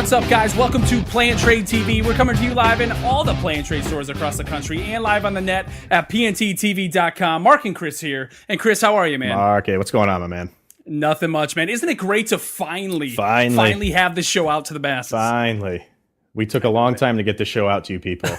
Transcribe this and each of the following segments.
What's up, guys? Welcome to Play and Trade TV. We're coming to you live in all the Play and Trade stores across the country and live on the net at PNTTV.com. Mark and Chris here. And Chris, how are you, man? Mark, hey, what's going on, my man? Nothing much, man. Isn't it great to finally have this show out to the masses? Finally. We took a long time to get this show out to you people.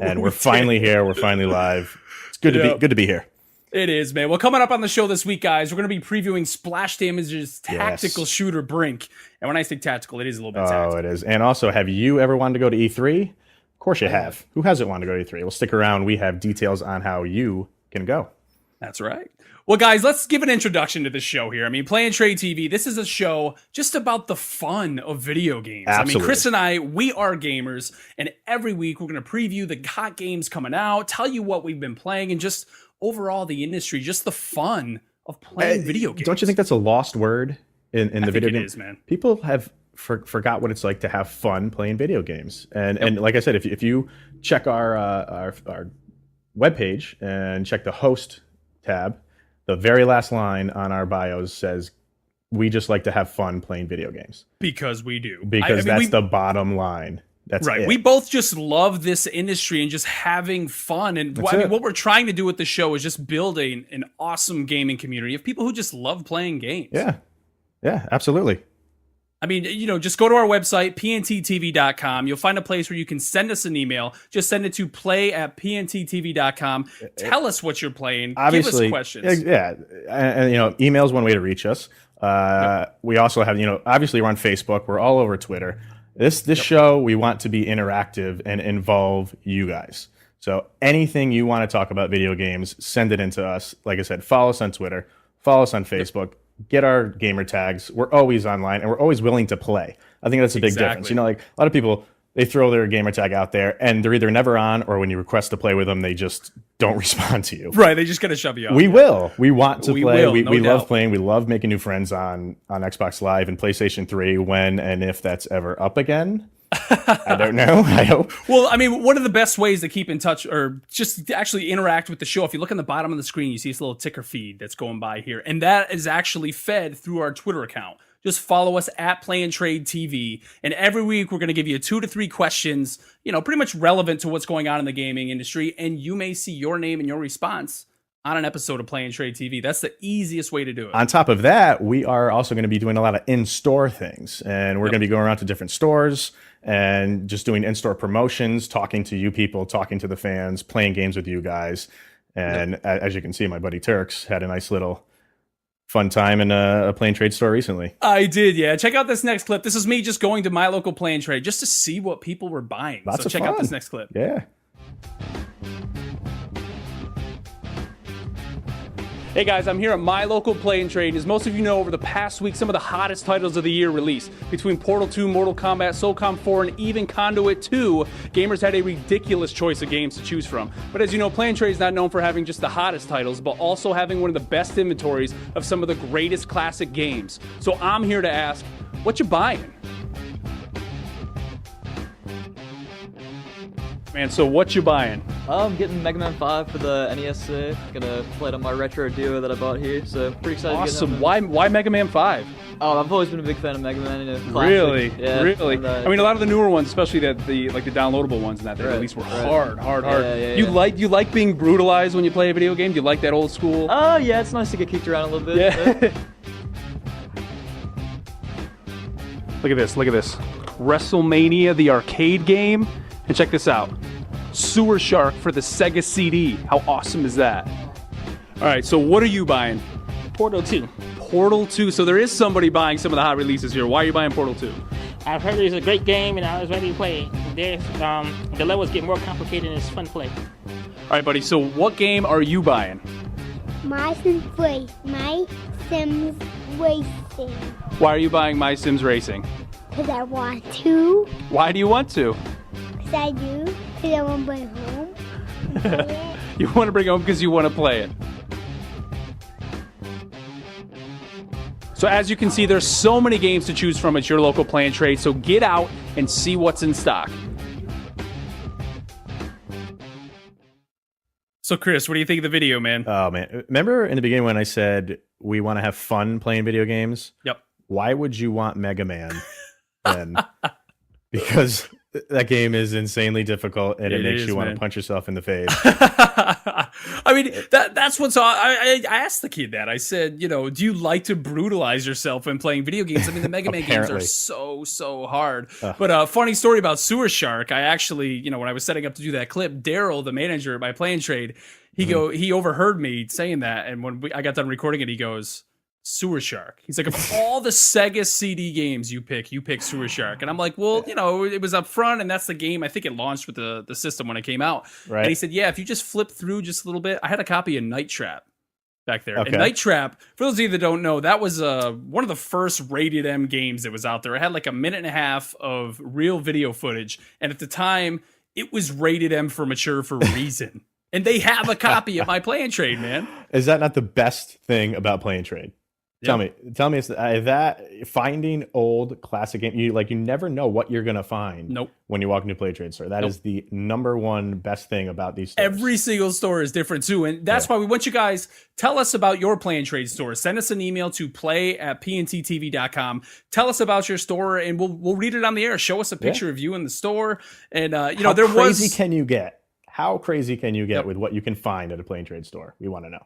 And we're finally here. We're finally live. It's good to be here. It is, man. Well, coming up on the show this week, guys, we're going to be previewing Splash Damage's tactical shooter Brink. And when I say tactical, it is a little bit tactical. Oh, it is. And also, have you ever wanted to go to E3? Of course you have. Who hasn't wanted to go to E3? Well, stick around. We have details on how you can go. That's right. Well, guys, let's give an introduction to this show here. I mean, Play and Trade TV, this is a show just about the fun of video games. Absolutely. I mean, Chris and I, we are gamers, and every week we're going to preview the hot games coming out, tell you what we've been playing, and just overall the industry, just the fun of playing video games. Don't you think that's a lost word in the video game? It is, man. People have forgot what it's like to have fun playing video games. And like I said, if you check our webpage and check the host tab, the very last line on our bios says, we just like to have fun playing video games. Because we do. Because that's the bottom line. That's right. It. We both just love this industry and just having fun. And what we're trying to do with the show is just build an awesome gaming community of people who just love playing games. Yeah. Yeah, absolutely. I mean, just go to our website, pnttv.com. You'll find a place where you can send us an email. Just send it to play@pnttv.com. Tell us what you're playing. Obviously, give us questions. Yeah. And email is one way to reach us. We also have, obviously we're on Facebook. We're all over Twitter. This show, we want to be interactive and involve you guys. So anything you want to talk about video games, send it into us. Like I said, follow us on Twitter, follow us on Facebook, get our gamer tags. We're always online and we're always willing to play. I think that's a big difference. Like a lot of people, they throw their gamer tag out there and they're either never on or when you request to play with them, they just don't respond to you. Right. They just got to shove you off. We will. We want to play. We love playing. We love making new friends on Xbox Live and PlayStation 3 when and if that's ever up again. I don't know. I hope. Well, I mean, one of the best ways to keep in touch or just to actually interact with the show, if you look on the bottom of the screen, you see this little ticker feed that's going by here. And that is actually fed through our Twitter account. Just follow us at Play and Trade TV. And every week we're going to give you 2 to 3 questions, pretty much relevant to what's going on in the gaming industry. And you may see your name and your response on an episode of Play and Trade TV. That's the easiest way to do it. On top of that, we are also going to be doing a lot of in-store things. And we're going to be going around to different stores and just doing in-store promotions, talking to you people, talking to the fans, playing games with you guys. And as you can see, my buddy Turks had a nice little fun time in a Play and Trade store recently. I did, yeah. Check out this next clip. This is me just going to my local Play and Trade just to see what people were buying. Lots of check fun. out this next clip. Yeah. Hey guys, I'm here at my local Play and Trade. As most of you know, over the past week, some of the hottest titles of the year released. Between Portal 2, Mortal Kombat, SOCOM 4, and even Conduit 2, gamers had a ridiculous choice of games to choose from. But as you know, Play and Trade is not known for having just the hottest titles, but also having one of the best inventories of some of the greatest classic games. So I'm here to ask, what you buying? Man, so what you buying? I'm getting Mega Man 5 for the NES. Gonna play it on my retro duo that I bought here, so pretty excited. Awesome. Why Mega Man 5? Oh, I've always been a big fan of Mega Man. Classic. Really? Yeah, really? and, I mean, a lot of the newer ones, especially the downloadable ones, and that they released were hard. Yeah. You like being brutalized when you play a video game? Do you like that old school? Oh, yeah, it's nice to get kicked around a little bit. Yeah. Look at this. WrestleMania, the arcade game. And check this out. Sewer Shark for the Sega CD. How awesome is that? All right, so what are you buying? Portal 2. Portal 2. So there is somebody buying some of the hot releases here. Why are you buying Portal 2? I've heard it's a great game and I was ready to play it. The levels get more complicated and it's fun to play. All right, buddy. So what game are you buying? My Sims Racing. Why are you buying My Sims Racing? Because I want to. Why do you want to? Because I do. Because I want to bring home. You want to bring it home because you want to play it. So as you can see, there's so many games to choose from at your local Play and Trade, so get out and see what's in stock. So Chris, what do you think of the video, man? Oh, man. Remember in the beginning when I said we want to have fun playing video games? Yep. Why would you want Mega Man then? because that game is insanely difficult and it makes is, you want man. to punch yourself in the face. I mean, that's what's I asked the kid that. I said, you know, do you like to brutalize yourself when playing video games? I mean, the Mega Man games are Apparently. so hard. But funny story about Sewer Shark. I actually, you know, when I was setting up to do that clip, Daryl, the manager at my Play and Trade, he overheard me saying that, and when I got done recording it, he goes, Sewer Shark. He's like, of all the Sega CD games you pick Sewer Shark. And I'm like, well, you know, it was up front, and that's the game. I think it launched with the system when it came out. Right. And he said, yeah, if you just flip through just a little bit. I had a copy of Night Trap back there. Okay. And Night Trap, for those of you that don't know, that was one of the first rated M games that was out there. It had like a minute and a half of real video footage. And at the time, it was rated M for mature for a reason. And they have a copy of my Play and Trade, man. Is that not the best thing about Play and Trade? Tell me, it's that finding old classic game. You never know what you're gonna find. Nope. When you walk into a Play Trade store, that is the number one best thing about these stores. Every single store is different too, and that's why we want you guys tell us about your Play and Trade store. Send us an email to play@pnttv.com. Tell us about your store, and we'll read it on the air. Show us a picture of you in the store, and you know, How crazy can you get? How crazy can you get with what you can find at a Play and Trade store? We want to know.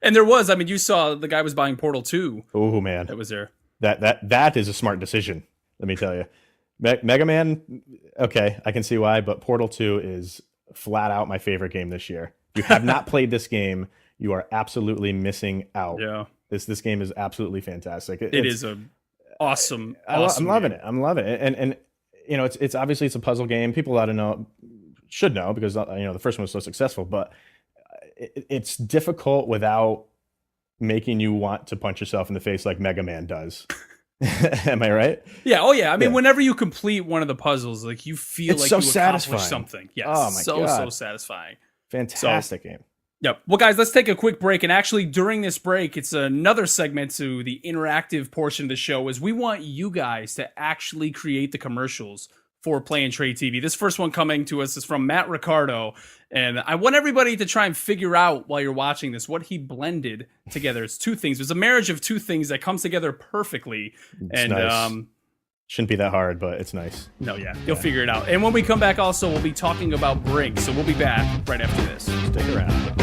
And there was, I mean, you saw the guy was buying Portal 2. Oh man, That was there. That is a smart decision. Let me tell you, Mega Man. Okay, I can see why, but Portal 2 is flat out my favorite game this year. If you have not played this game, you are absolutely missing out. Yeah, this game is absolutely fantastic. it is a awesome. I'm loving game. it. I'm loving it. And you know, it's obviously it's a puzzle game. People should know because you know the first one was so successful, but it's difficult without making you want to punch yourself in the face like Mega Man does. Am I right? Yeah. Oh, yeah. I mean, whenever you complete one of the puzzles, like you feel It's like so you accomplished satisfying. something. Yes. Oh, my so God. satisfying. Fantastic game. Yep. Well, guys, let's take a quick break. And actually, during this break, it's another segment to the interactive portion of the show, is we want you guys to actually create the commercials for Play and Trade TV. This first one coming to us is from Matt Ricardo. And I want everybody to try and figure out while you're watching this what he blended together. It's two things. It's a marriage of two things that comes together perfectly. It's nice. Shouldn't be that hard, but it's nice. No, yeah, you'll figure it out. And when we come back, also, we'll be talking about Brink. So we'll be back right after this. Stick around.